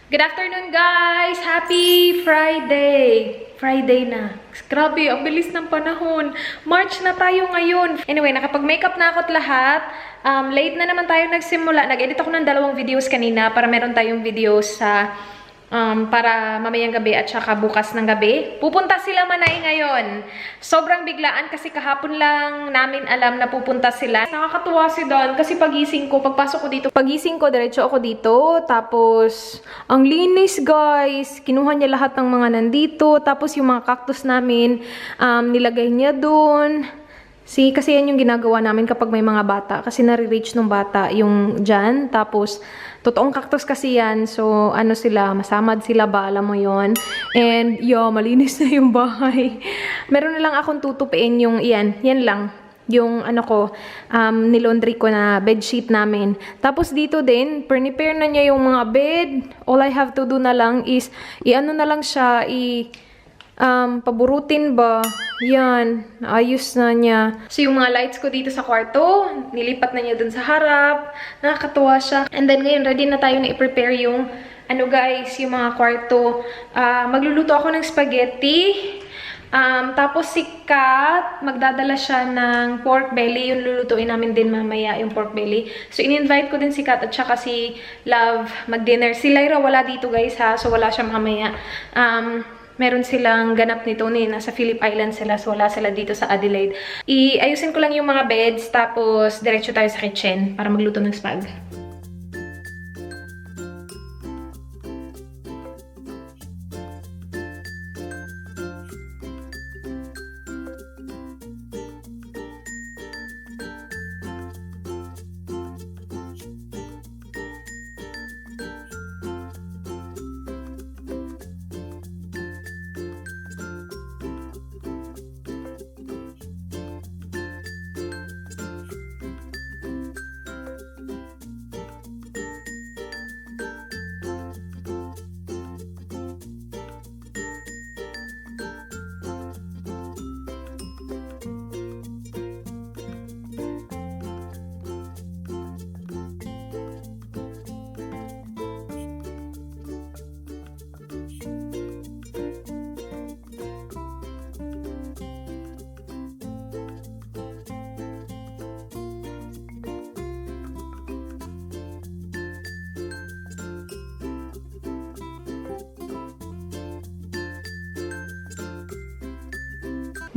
Good afternoon, guys! Happy Friday! Friday na. Grabe, ang bilis ng panahon. March na tayo ngayon. Anyway, nakapag-makeup na ako at lahat. Late na naman tayo nagsimula. Nag-edit ako ng 2 videos kanina para meron tayong videos sa para mamayang gabi at saka bukas ng gabi. Pupunta sila Manay ngayon. Sobrang biglaan kasi kahapon lang namin alam na pupunta sila. Nakakatuwa si Don kasi pagising ko, pagpasok ko dito, diretso ako dito. Tapos, ang linis guys. Kinuha niya lahat ng mga nandito. Tapos yung mga cactus namin, nilagay niya dun. Kasi yan yung ginagawa namin kapag may mga bata. Kasi nare-reach nung bata yung dyan. Tapos, totoong cactus kasi yan. So, ano sila, masamad sila ba? Alam mo yon. And, malinis na yung bahay. Meron na lang akong tutupiin yung, yan lang. Yung, nilondry ko na bedsheet namin. Tapos, dito din, prepare na niya yung mga bed. All I have to do na lang is, i-ano na lang siya, paburutin ba? Yan. Ayos na niya. So, yung mga lights ko dito sa kwarto, nilipat na niya dun sa harap. Nakakatuwa siya. And then, ngayon, ready na tayo na i-prepare yung, yung mga kwarto. Magluluto ako ng spaghetti. Tapos, si Kat, magdadala siya ng pork belly. Yung lulutuin namin din mamaya, yung pork belly. So, in-invite ko din si Kat at saka si Love mag-dinner. Si Lyra wala dito, guys, ha? So, wala siya mamaya. Meron silang ganap nito nasa Phillip Island sila, so wala sila dito sa Adelaide. Iayusin ko lang yung mga beds, tapos diretso tayo sa kitchen para magluto ng spag.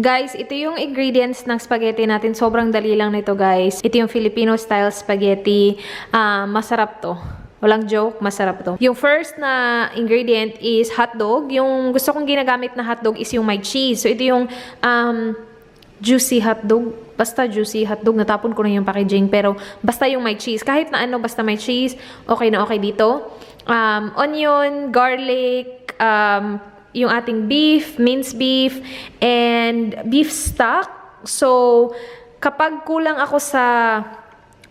Guys, ito yung ingredients ng spaghetti natin. Sobrang dali lang nito, guys. Ito yung Filipino style spaghetti. Masarap to. Walang joke, masarap to. Yung first na ingredient is hotdog. Yung gusto kong ginagamit na hotdog is yung may cheese. So, ito yung juicy hotdog. Basta juicy hotdog. Natapon ko na yung packaging. Pero, basta yung may cheese. Kahit na ano, basta may cheese, okay na okay dito. Onion, garlic, yung ating beef, minced beef, and beef stock. So, kapag kulang ako sa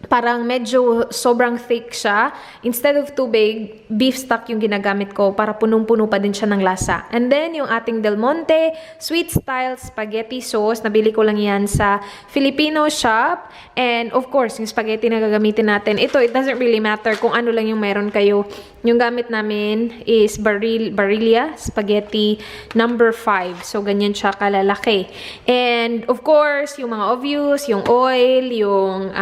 parang medyo sobrang thick siya, instead of tubig, beef stock yung ginagamit ko para punong-puno pa din siya ng lasa. And then, yung ating Del Monte sweet style spaghetti sauce, nabili ko lang yan sa Filipino shop. And of course, yung spaghetti na gagamitin natin, it doesn't really matter kung ano lang yung meron kayo. Yung gamit namin is Barilla spaghetti number 5. So, ganyan siya kalalaki. And of course, yung mga obvious, yung oil, yung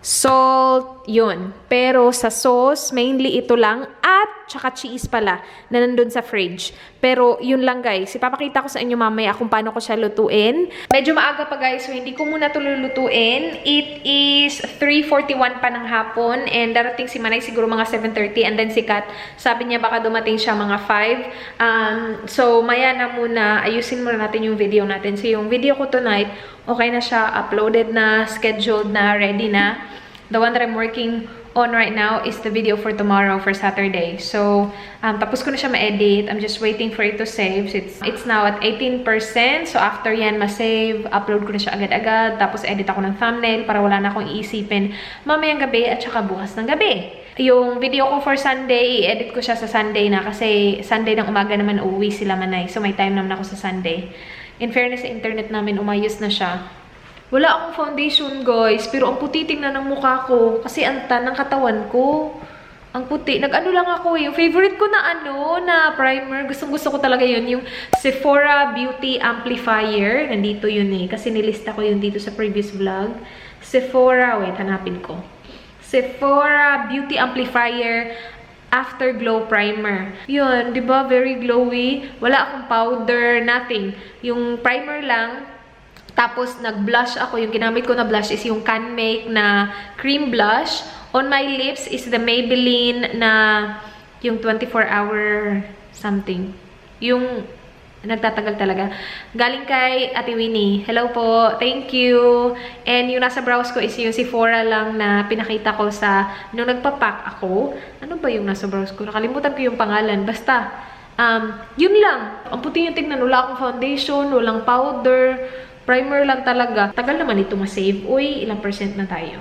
salt, yun. Pero sa sauce, mainly ito lang at tsaka cheese pala na nandun sa fridge. Pero yun lang, guys. Ipapakita ko sa inyo mamaya kung paano ko siya lutuin. Medyo maaga pa, guys, so hindi ko muna ito lulutuin. It is 3:41 pa ng hapon and darating si Manay siguro mga 7:30 and then si Kat, sabi niya baka dumating siya mga 5. So maya na muna, ayusin muna natin yung video natin. So yung video ko tonight, okay na siya, uploaded na, scheduled na, ready na. The one that I'm working on right now is the video for tomorrow, for Saturday. So, tapos ko na siya ma-edit. I'm just waiting for it to save. So it's now at 18%. So, after yan, ma-save. Upload ko na siya agad-agad. Tapos, edit ako ng thumbnail para wala na akong iisipin mamayang gabi at saka bukas ng gabi. Yung video ko for Sunday, i-edit ko siya sa Sunday na kasi Sunday ng umaga naman uuwi sila Manay. So, may time naman ako sa Sunday. In fairness, sa internet namin, umayos na siya. Wala akong foundation, guys. Pero ang puti tingnan ng mukha ko. Kasi ang tan ng katawan ko. Ang puti. Nag-ano lang ako, yung favorite ko na na primer. Gustong-gusto ko talaga yun. Yung Sephora Beauty Amplifier. Nandito yun kasi nilista ko yun dito sa previous vlog. Sephora, wait, hanapin ko. Sephora Beauty Amplifier Afterglow Primer. Yun, di ba? Very glowy. Wala akong powder, nothing. Yung primer lang. Tapos, nag-blush ako. Yung ginamit ko na blush is yung CanMake na cream blush. On my lips is the Maybelline na yung 24-hour something. Yung nagtatagal talaga. Galing kay Ate Winnie. Hello po. Thank you. And yung nasa browse ko is yung Sephora lang na pinakita ko sa nung nagpapack ako. Ano ba yung nasa browse ko? Nakalimutan ko yung pangalan. Basta, yun lang. Ang puti yung tignan. Wala akong foundation, walang powder, primer lang talaga. Tagal naman ito ma-save. Uy, ilang percent na tayo?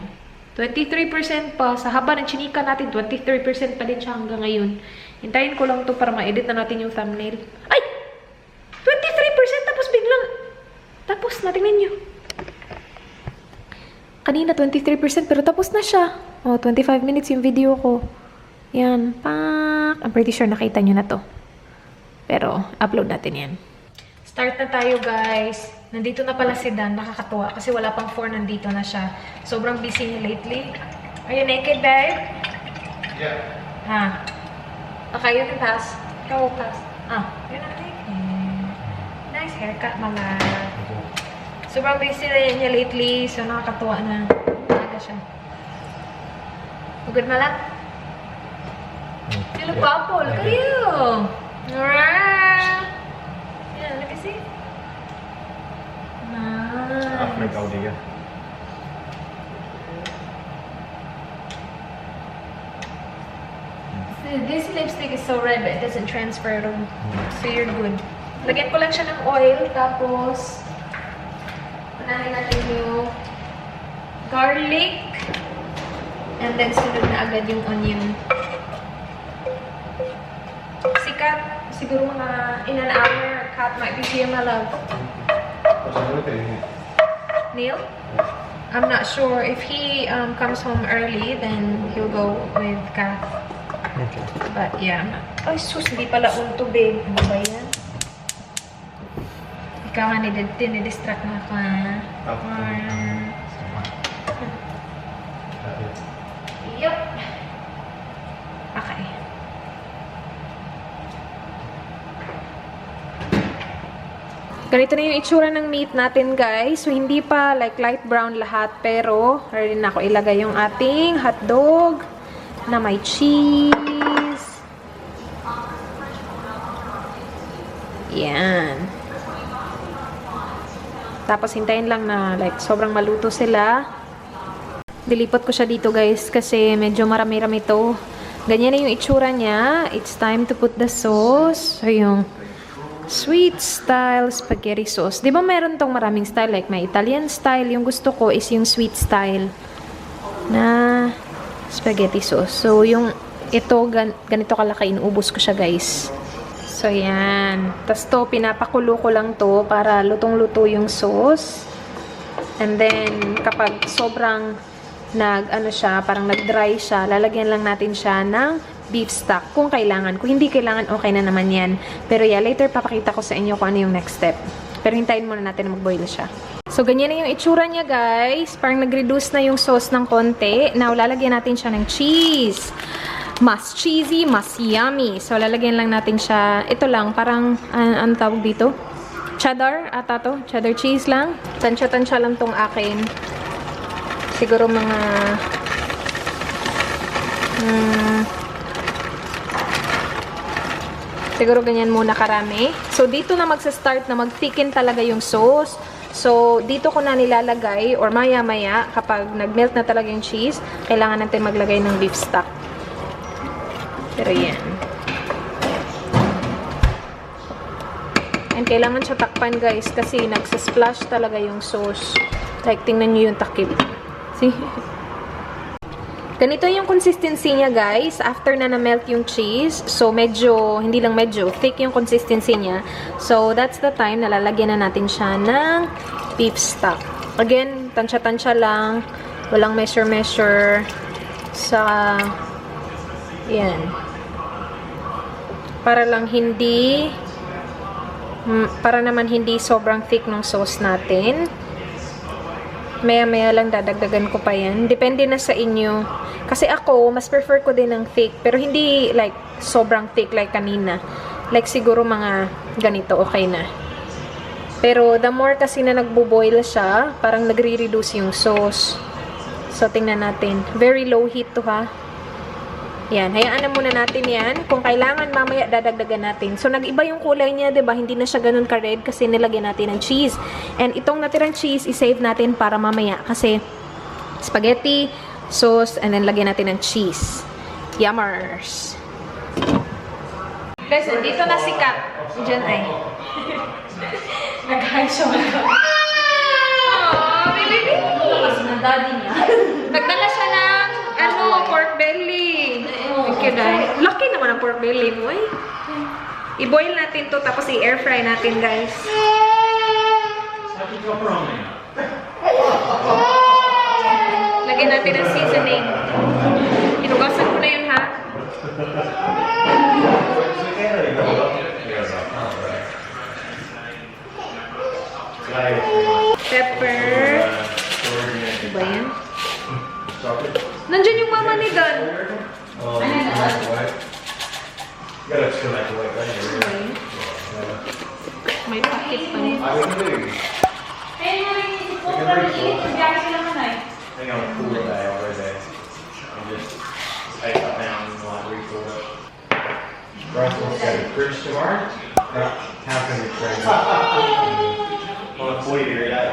23% pa. Sa haba ng chinika natin, 23% pa din siya hanggang ngayon. Hintayin ko lang to para ma-edit na natin yung thumbnail. Ay! 23% tapos biglang tapos na, tingnan nyo. Kanina 23% pero tapos na siya. 25 minutes yung video ko. Yan, pak. I'm pretty sure nakita nyo na to. Pero upload natin yan. Start na tayo, guys. Nandito na pala si Dan, nakakatuwa kasi wala pang 4, nandito na siya. Sobrang busy niya lately. Are you naked, babe? Yeah. Okay, you can pass. Go, pass. You're not naked. Nice haircut, mga. Sobrang busy na niya lately, so nakakatuwa na. Talaga siya. Good, Mala? You look guapo. Look at you. Yeah, look at see. Nice. This lipstick is so red, but it doesn't transfer. So you're good. Lagyan ko lang siya ng oil, tapos panahin natin yung garlic, and then sunod na agad yung onion. Sikat, siguro mga in an hour, Kat might be here, my love. Neil? I'm not sure. If he comes home early, then he'll go with Kat. Okay. But yeah, ay sus, hindi pala unto, babe. Ano ba yan? Ikaw nga, dinidistract na ako, Yup. Okay. Ganito na yung itsura ng meat natin, guys. So, hindi pa like light brown lahat, pero ready na ako ilagay yung ating hotdog na may cheese. Yan. Tapos, hintayin lang na like sobrang maluto sila. Dilipot ko siya dito, guys, kasi medyo marami-rami to. Ganyan na yung itsura niya. It's time to put the sauce. So, yung sweet style spaghetti sauce. Di ba meron tong maraming style? Like, may Italian style. Yung gusto ko is yung sweet style na spaghetti sauce. So, yung ito, ganito kalaki. Inuubos ko siya, guys. So, yan. Tapos to, pinapakulo ko lang to para lutong-luto yung sauce. And then, kapag sobrang siya, parang nag-dry siya, lalagyan lang natin siya ng beef stock kung kailangan. Kung hindi kailangan, okay na naman yan. Pero yeah, later papakita ko sa inyo kung ano yung next step. Pero hintayin muna natin na mag-boil siya. So, ganyan na yung itsura niya, guys. Parang nag-reduce na yung sauce ng konti. Now, lalagyan natin siya ng cheese. Mas cheesy, mas yummy. So, lalagyan lang natin siya. Ito lang, parang, ano tawag dito? Cheddar, ata to. Cheddar cheese lang. Tansya-tansya lang tong akin. Siguro mga... siguro ganyan muna karami. So, dito na magsa-start na mag-thicken talaga yung sauce. So, dito ko na nilalagay, or maya-maya, kapag nag-melt na talaga yung cheese, kailangan natin maglagay ng beef stock. Pero yan. And kailangan siya takpan, guys, kasi nagsasplash talaga yung sauce. Like, tingnan nyo yung takip. See? Ganito yung consistency niya, guys, after na na-melt yung cheese. So, medyo, hindi lang medyo, thick yung consistency niya. So, that's the time na lalagyan na natin siya ng beef stock. Again, tansya-tansya lang. Walang measure-measure sa Yan. Para lang hindi, para naman hindi sobrang thick ng sauce natin. Maya-maya lang dadagdagan ko pa yan. Depende na sa inyo. Kasi ako, mas prefer ko din ng thick. Pero hindi like sobrang thick like kanina. Like siguro mga ganito, okay na. Pero the more kasi na nagbo-boil siya, parang nagre-reduce yung sauce. So, tingnan natin. Very low heat to ha. Yan, hayaan na muna natin yan. Kung kailangan, mamaya dadagdagan natin. So, nag-iba yung kulay niya, diba? Hindi na siya ganun ka-red kasi nilagyan natin ng cheese. And itong natirang cheese, isave natin para mamaya. Kasi, spaghetti, sauce, and then lagyan natin ng cheese. Yummers! Guys, dito na si Kat. Diyan ay. Nag-high siya. Oh, baby! Kasi na daddy niya. Nagdala siya ng, pork belly. Okay, dahil. Lucky naman ang pork belly mo, eh. I-boil natin to, tapos i-air fry natin, guys. Lagyan natin ang seasoning. Inugasan ko na yun, ha? Pepper. Diba yan? Nandiyan yung mama ni Dan. Oh, you gotta still make a white right here. May packet pa niya. I would do. Hang on, cool it day over there. And just take that down and like refill it. Russell's got a cruise tomorrow. How can we trade it? On a 40-degree day.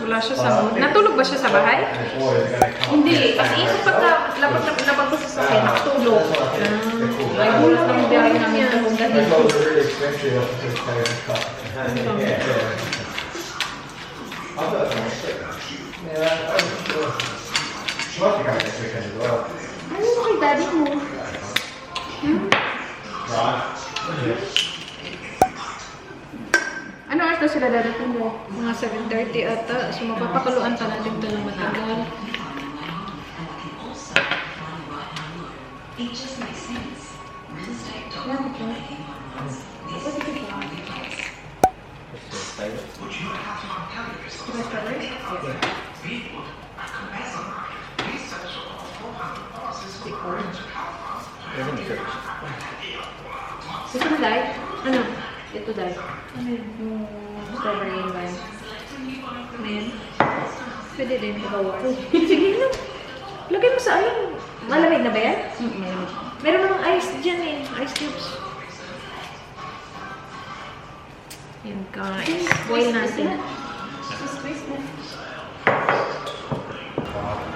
Wala siya sa mood. Natulog ba siya sa bahay? Hindi. Kasi yung labag ko sa akin, natulog. Ay, gulat ng biyahe namin na kung ganito. Ano mo kay daddy mo? Ano oras na sila dadating mo? Mga 7:30 ata. So, mapapakaluan pa natin ito ng matagal. Gusto mo, Day? Ano? Ito, Day. Ano yun? Yung strawberry and lime. Ano yan? Pwede din. Sige lang. Lagay mo sa ayun. Malamig na ba yan? Malamig. Meron namang ice dyan eh. Ice cubes. Yan guys. Boil natin.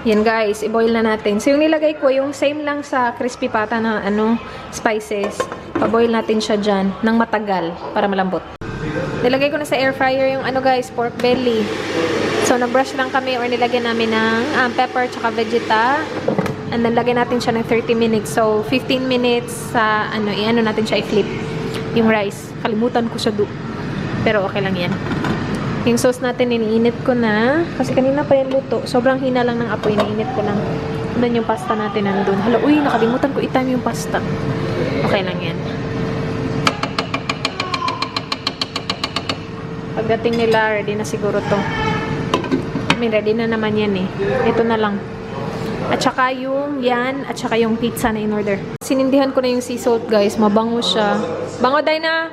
Yan guys, i-boil na natin. So yung nilagay ko, yung same lang sa crispy pata na spices. Pa-boil natin siya dyan ng matagal para malambot. Nilagay ko na sa air fryer yung guys, pork belly. So nag-brush lang kami or nilagyan namin ng pepper tsaka vegeta. And then lagyan natin siya ng 30 minutes. So 15 minutes sa natin siya i-flip. Yung rice. Kalimutan ko siya pero okay lang yan. Yung sauce natin, iniinit ko na. Kasi kanina pa yung luto. Sobrang hina lang ng apoy. Iniinit ko lang. Doon yung pasta natin nandun. Hala, uy, nakalimutan ko i-time yung pasta. Okay lang yan. Pagdating nila, ready na siguro to. Ready na naman yan eh. Ito na lang. At saka yung yan, at saka yung pizza na in-order. Sinindihan ko na yung sea salt, guys. Mabango siya. Bango, day na!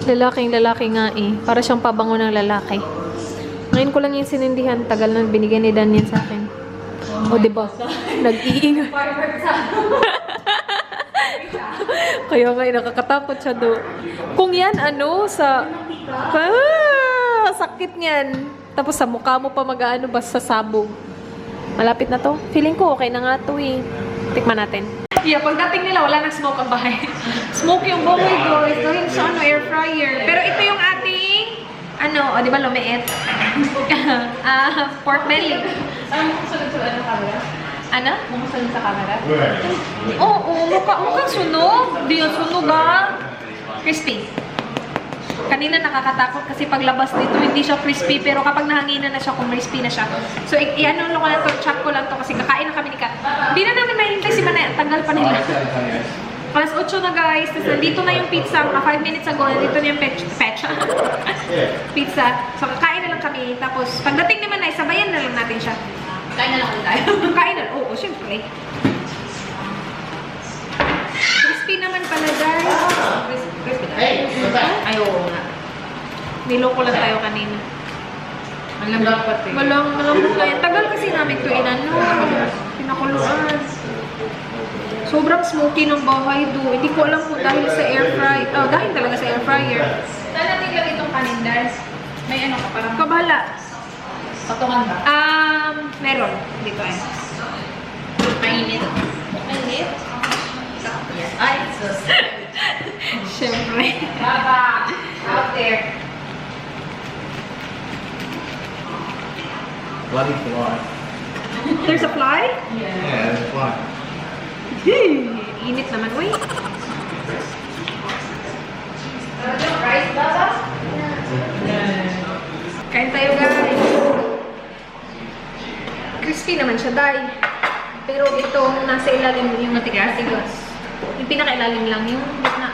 Lalaki nga eh. Para siyang pabango ng lalaki. Ngayon ko lang yung sinindihan. Tagal na binigyan ni Dan yan sa akin. O, diba? Nag-iingay. Kaya nga, nakakatakot siya do. Kung yan, sakit niyan. Tapos sa mukha mo pa basta sabog. Malapit na to. Feeling ko okay na nga to eh. Tikman natin. Yeah, pagdating nila, wala nang smoke ang bahay. Smoke yung bahay, guys. Dahil sa air fryer. Pero ito yung ating, di ba lumiit? Pork belly. Sunod sa camera? Ano? Sunod sa camera? Oo, mukhang sunog. Di yung sunog, crispy. Kanina nakakatakot kasi paglabas dito, hindi siya crispy. Pero kapag nahanginan na siya, kung crispy na siya. So, i-ano ko lang to, chop ko lang to kasi kakain na kami ni Kat. Hindi na namin mahintay si Manay. Tanggal pa nila. Alas 8 na guys. Tapos nandito na yung pizza. Mga 5 minutes ago, nandito na yung pizza. So, kakain na lang kami. Tapos, pagdating naman na, sabayan na lang natin siya. Kain na lang ulit tayo. Kain na. Oo, syempre. Crispy naman pala, guys. Crispy na. Ay, oo nga. Niloko lang tayo kanina. Malambot pati. Malambot na yan. Tagal kasi namin ito pinakuluan. Sobrang smoky ng bahay do. Hindi ko alam kung dahil sa air fryer. Dahil talaga sa air fryer. Saan natin lang itong kanin, guys? May ano ka parang... Kabahala. Patungan ba? Meron. Dito eh. Mainit. Mainit? Ay, sus. Siyempre. Baba! Out there. Bloody fly. There's a fly? Yeah, there's a fly. Init naman. Uy. Rice, Baba? Kain tayo, guys. Crispy naman siya, dahil. Pero itong nasa ilalim yung matigas. Yung pinakailalim lang yung gitna.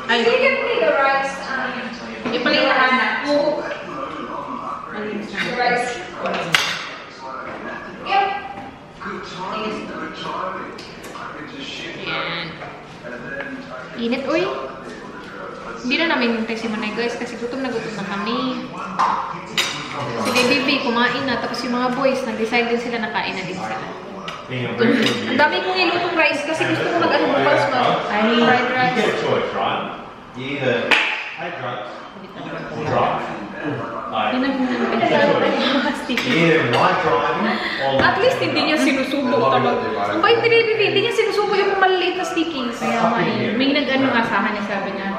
Ay, You can make the rice. yung pala yung nakahanap. The rice. Yep. Init, uy. Hindi na namin hintay si Manay, guys, kasi gutom na kami. Si Baby B, kumain na, tapos yung mga boys, nag-decide din sila na kain na din sila. Ang dami kong nilutong rice kasi gusto ko mag-ano bukas fried You rice. get a choice, right? You either take drugs or drive. Yun Like, ang you either like driving or At least hindi niya sinusubo talaga. Ang bait ni Baby B, hindi niya sinusubo yung maliliit na stickies. Kaya nga eh. May nag-ano nga sa akin, sabi niya,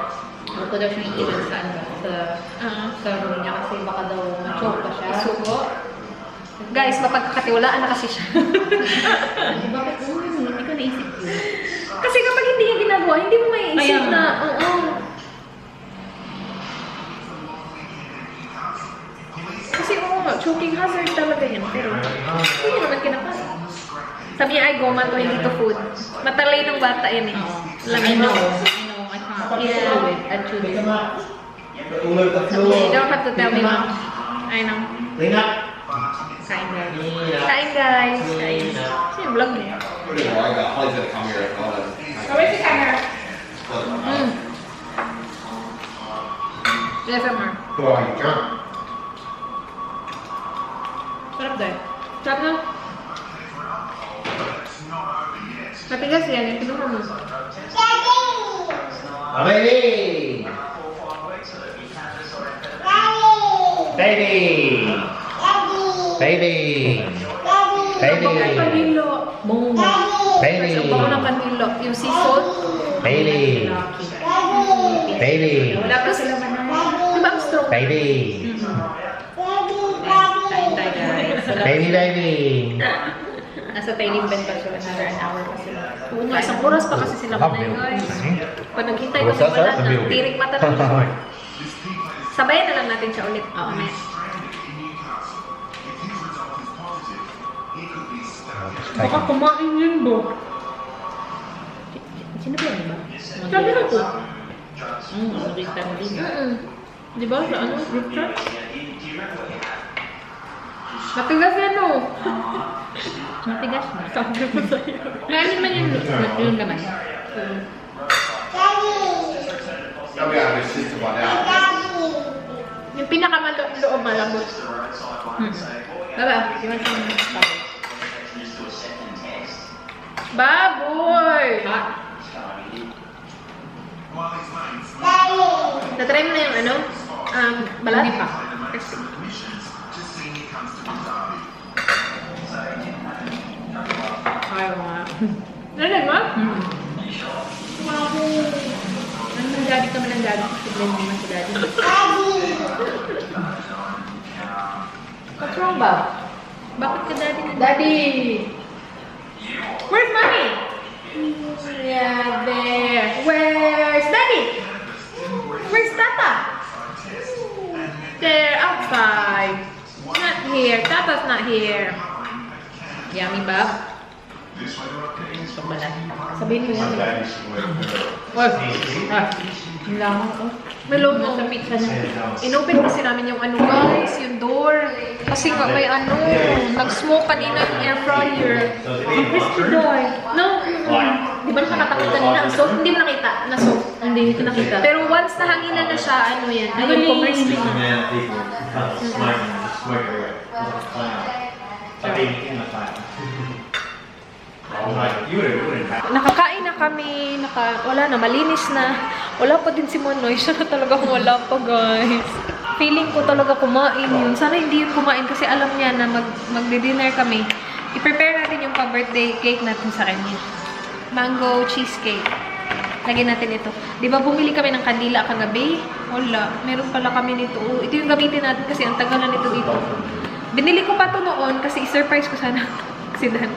huwag ko daw siyang iwan sa sa room niya kasi baka daw ma-choke pa siya. Subo. Guys, mapagkakatiwalaan na kasi siya. Bakit? Hindi ko naisip yun. Kasi kapag hindi niya ginagawa, hindi mo maiisip Kaya na, nga. oo. Kasi choking hazard talaga yun. Pero, hindi niya naman kinakain. Sabi niya, ay, goma to, hindi to food. Matalay ng bata yan eh. Alam I mo. know. I can't do it. I choose it. all over the floor. You don't have to tell me, Mom. I know. Clean up. Kain na. Kain, guys. Kain. Kasi yung vlog niya. Holly's gonna come here at all. Where's the camera? Yes, Amar. Why are you drunk? Sarap dahil. Sarap na. Matigas yan, yung kinuha mo. Oh, baby! Baby! Baby! Baby! Ang kanilo. Bungo. Baby! Ang bango ng kanilo. Yung sea salt. Baby! Baby! Wala pa sila man. Di ba ang strong? Baby! Kain tayo guys. Baby, baby! Nasa training bed pa siya. Another an hour pa sila. Oo nga, isang oras pa kasi sila man guys. Pag naghintay kami wala na, tirik mata na. Sabayan na lang natin siya ulit. Oo, may. Baka kumain yun, bo. Sino ba yun ba? Sabi na po. Mag-read time din. Di ba? Sa ano? Group chat? Matigas yan, no? Matigas na. Sabi mo sa'yo. Meron man yung laman. I'll be out of his system by now. Yung pinakamaloob malambot. Baba, you want some Baboy! Natry mo na yung ano? Balat? Hindi pa. Kasi. Narinig mo? Ano ng daddy kami ng daddy? Blend naman si daddy. What's wrong ba? Bakit ka daddy na Daddy! Where's mommy? Yeah, there. Where's daddy? Where's tata? There, outside. Not here. Tata's not here. Yummy, Bob? Ito pala. Sabihin mo yan. May load mo sa pizza niya. Inopen kasi namin yung ano guys, yung door. Kasi nga may ano, nag-smoke kanina yung air fryer. Ang crispy doy. No, di ba nakatakot kanina? Ang soap, hindi mo nakita na soap. Hindi ko nakita. Pero once nahanginan na siya, ano yan, ayun po crispy na. Nakakain na kami, wala na, malinis na. Wala pa din si Manoy, siya na talagang wala pa guys. Feeling ko talaga kumain yun. Sana hindi yun kumain kasi alam niya na magdi-dinner kami. I-prepare natin yung pa-birthday cake natin sa kanya. Mango cheesecake. Lagyan natin ito. Di ba bumili kami ng kandila kagabi? Wala. Meron pala kami nito. Oh, ito yung gamitin natin kasi ang tagal na nito dito. Binili ko pa ito noon kasi i-surprise ko sana si Dan.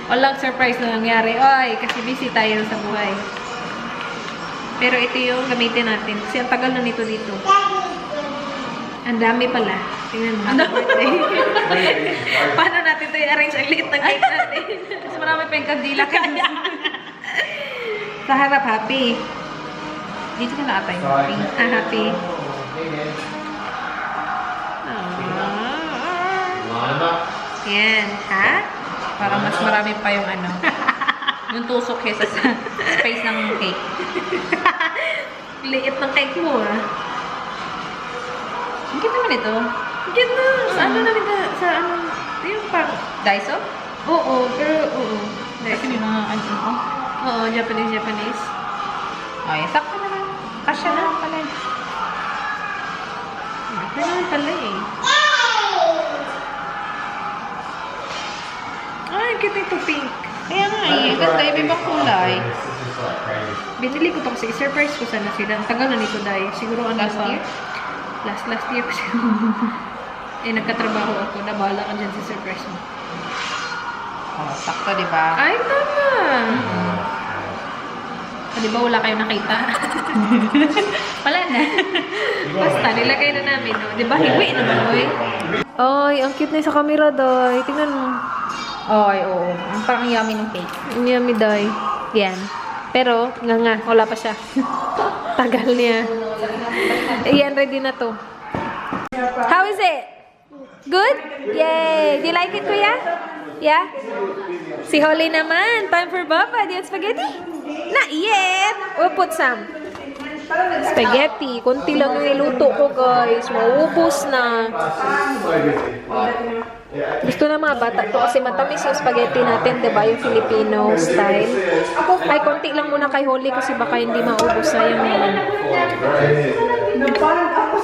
Walang surprise na nangyari. Ay, kasi busy tayo sa buhay. Pero ito yung gamitin natin. Kasi ang tagal na nito dito. Ang dami pala. Tingnan mo. Happy birthday. Paano natin ito i-arrange ang liit ng cake natin? Kasi marami pa yung kandila kaya. Sa harap, happy. Dito ka na ata yung happy. Ah, happy. Yan, ha? Para mas marami pa yung ano. Yung tusok kesa sa space ng cake. Liit ng cake mo, ah. Ang cute naman ito. Yan na. Sa ano namin na, sa ano, yung pang, Daiso? oo, pero, oo. Kasi may mga ano. Oo, Japanese. Ay, sakto naman. Kasya na pala. Ito naman pala eh. Ay, cute ito pink. Kaya nga eh. Ganda, ibang kulay. Binili ko to kasi surprise ko sana sila. Ang tagal na nito dahil. Siguro ano Last pa? year? Last year kasi. Eh, nagkatrabaho ako. Nabala ka dyan sa surprise mo. Oh, sakto, di ba? Ay, tama! Di ba wala kayong nakita? Wala na. Basta, nilagay na namin. No? Di ba, hiwi naman, oy. Ay, ang cute na sa camera, day. Tingnan mo. Ay, oo. Ang parang yummy ng cake. Ang yummy, day. Yan. Pero, nga, wala pa siya. Tagal niya. Ayan, ready na to. How is it? Good? Yay! Do you like it, Kuya? Yeah? Si Holly naman. Time for Papa. Do you want spaghetti? Not yet. We'll put some. Spaghetti. Kunti lang yung niluto ko, guys. Maubos na. Gusto na mga bata to kasi matamis yung spaghetti natin, diba? Yung Filipino style. Ay, konti lang muna kay Holly kasi baka hindi maubos. Sayang naman. Parang ako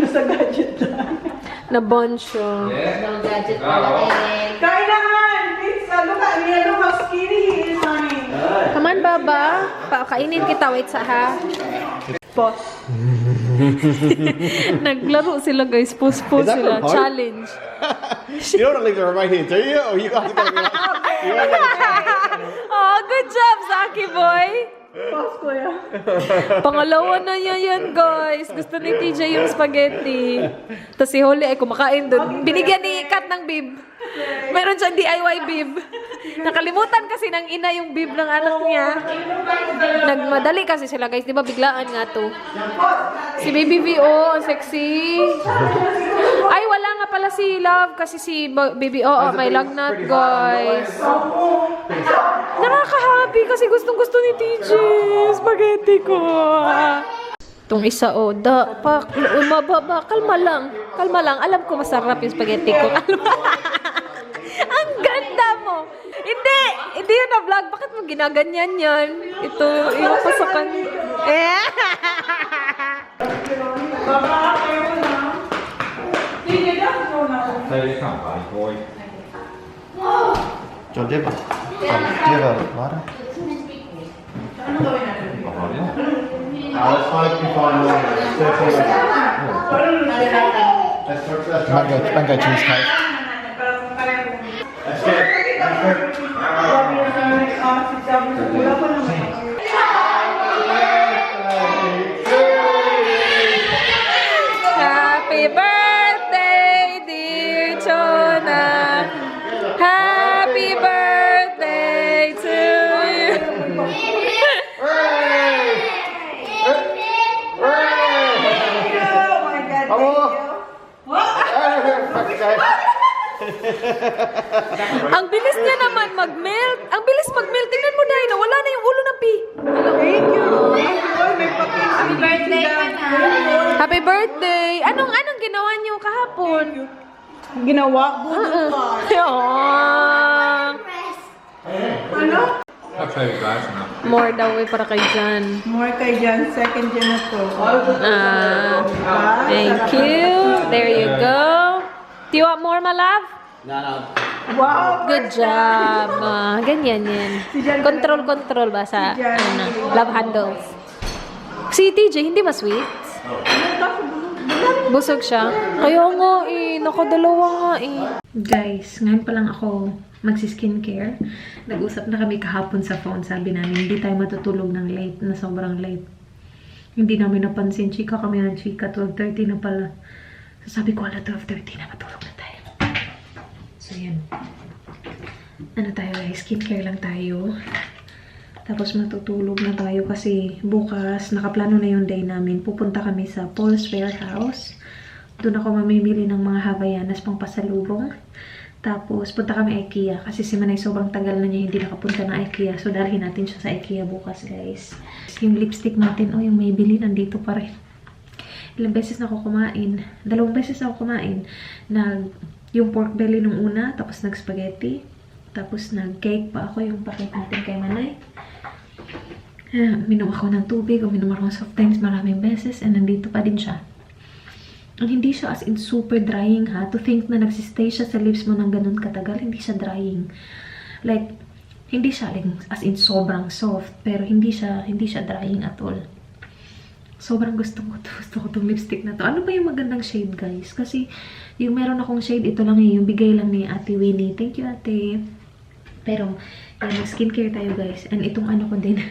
sa gadget lang. Na-bunch siya. No gadget pala eh. Kailangan! It's, look how skinny he is, honey. Come on, Baba. Pakainin kita. Wait sa ha. Boss. Naglaro sila, guys. Pus-pus Is that sila. for Pope? Challenge. You don't want to leave the remote here, do you? Or you have to go. You want to Oh, good job, Zaki boy. Boss ko yan. Pangalawa na yan, guys. Gusto ni TJ yung spaghetti. Tapos si Holly ay kumakain doon. Binigyan ni Kat ng bib. Meron siyang DIY bib. Nakalimutan kasi ng ina yung bib ng anak niya. Nagmadali kasi sila, guys. Di ba biglaan nga to? Si Baby VO, ang sexy. Ay, wala nga pala si Love kasi si Baby O, may lagnat, guys. Nakaka-happy kasi gustong-gusto ni TJ. Spaghetti ko. Itong isa, kalma lang. Kalma lang. Alam ko masarap yung spaghetti ko. Kalma. Ang ganda mo. Hindi yun na vlog. Bakit mo ginaganyan yan? Ito, iwan ko sa kanya. Baba, kayo na. Sige, just go na. Play this one, buddy boy. John, do you have a lighter? Ano gawin natin? Let's find if we find more. Mango cheesecake. That's it. Wala pa naman. Happy birthday, dear Chona. Happy birthday to you. Oh my God, thank you. Ang bilis niya naman mag-melt. Ang bilis mag-melt. Tingnan mo, Dai, nawala na yung ulo ng pea. Thank you. Oy, may pakita. Happy birthday ka na. Happy birthday! Anong ginawa niyo kahapon? Ginawa? Budo ka. Aww. Ano? I'll tell you guys now. More daw eh para kay Jan. More kay Jan, second gen na to. Thank you. There you go. Do you want more, my love? Wow! Good job. Ganyan yan. Control ba sa love handles? Si TJ, hindi ma-sweet? Busog siya. Kaya nga eh, nakadalawa nga eh. Guys, ngayon pa lang ako magsi-skincare. Nag-usap na kami kahapon sa phone. Sabi namin, hindi tayo matutulog ng late, na sobrang late. Hindi namin napansin. Chika kami ng chika. 12:30 na pala. So sabi ko, 12:30 na, matulog na tayo. So yan. Ano tayo guys, skincare lang tayo. Tapos matutulog na tayo kasi bukas, nakaplano na yung day namin. Pupunta kami sa Paul's Warehouse. Doon ako mamimili ng mga Havaianas pang pasalubong. Tapos punta kami IKEA kasi si Manay sobrang tagal na niya hindi nakapunta na IKEA. So dalhin natin siya sa IKEA bukas guys. Yung lipstick natin, oh yung Maybelline, nandito pa rin. Ilang beses na ako kumain. 2 beses na ako kumain. Yung pork belly nung una, tapos nag-spaghetti. Tapos nag-cake pa ako yung pakit natin kay Manay. Minom ako ng tubig o minom ako ng soft drinks maraming beses and nandito pa din siya. And hindi siya as in super drying ha. To think na nagsistay siya sa lips mo ng ganun katagal, hindi siya drying. Like, hindi siya like, as in sobrang soft, pero hindi siya drying at all. Sobrang gusto ko tong lipstick na to. Ano ba yung magandang shade guys? Kasi yung meron akong shade, ito lang eh, yung bigay lang ni Ate Winnie. Thank you Ate. Pero, skincare tayo guys. And itong ano ko din,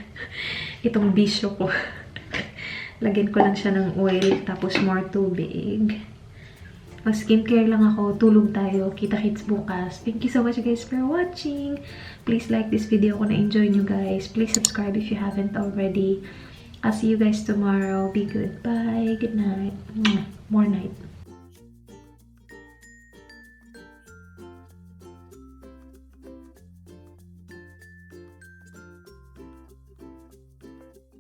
itong bisyo ko. Lagyan ko lang siya ng oil, tapos more tubig. Mag-skincare lang ako, tulog tayo. Kita-kits bukas. Thank you so much guys for watching. Please like this video kung na-enjoy nyo guys. Please subscribe if you haven't already. I'll see you guys tomorrow. Be good. Bye. Good night. More night.